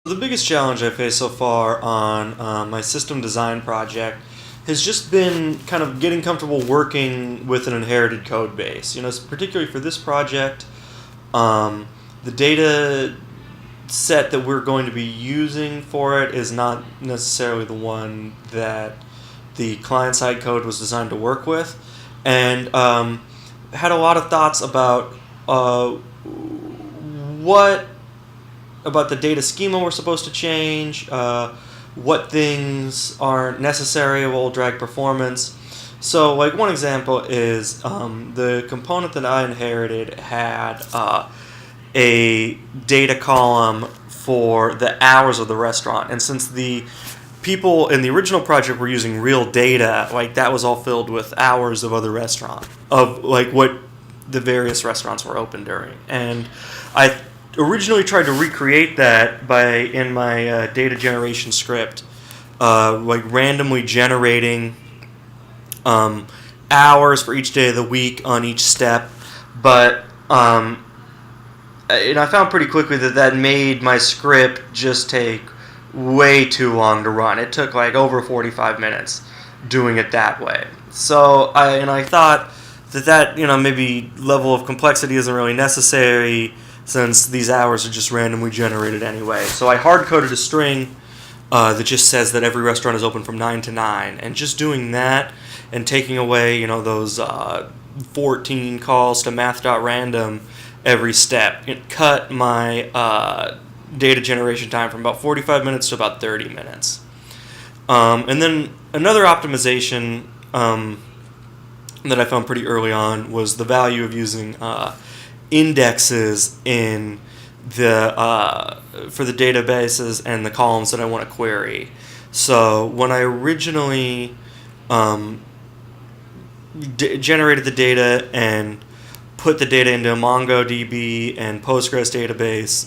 The biggest challenge I faced so far on my system design project has just been kind of getting comfortable working with an inherited code base. Particularly for this project, the data set that we're going to be using for it is not necessarily the one that the client-side code was designed to work with, and had a lot of thoughts about what about the data schema we're supposed to change, what things aren't necessary will drag performance. So, like, one example is the component that I inherited had a data column for the hours of the restaurant, and since the people in the original project were using real data, like, that was all filled with hours of other restaurant, of like what the various restaurants were open during. And I originally tried to recreate that in my data generation script, like randomly generating hours for each day of the week on each step, but and I found pretty quickly that made my script just take way too long to run. It took like over 45 minutes doing it that way. So I thought that maybe level of complexity isn't really necessary, since these hours are just randomly generated anyway. So I hard-coded a string that just says that every restaurant is open from 9 to 9. And just doing that and taking away, those 14 calls to math.random every step, it cut my data generation time from about 45 minutes to about 30 minutes. And then another optimization that I found pretty early on was the value of using indexes in for the databases and the columns that I want to query. So when I originally generated the data and put the data into MongoDB and Postgres database,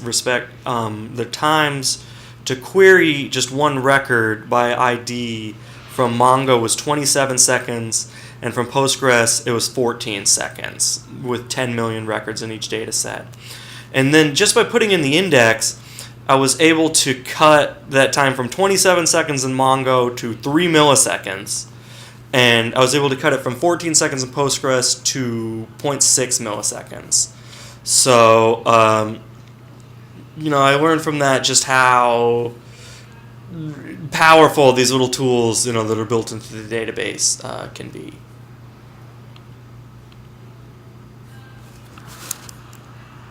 the times to query just one record by ID from Mongo was 27 seconds, and from Postgres it was 14 seconds, with 10 million records in each data set. And then just by putting in the index, I was able to cut that time from 27 seconds in Mongo to 3 milliseconds. And I was able to cut it from 14 seconds in Postgres to 0.6 milliseconds. So, I learned from that just how powerful these little tools, that are built into the database can be.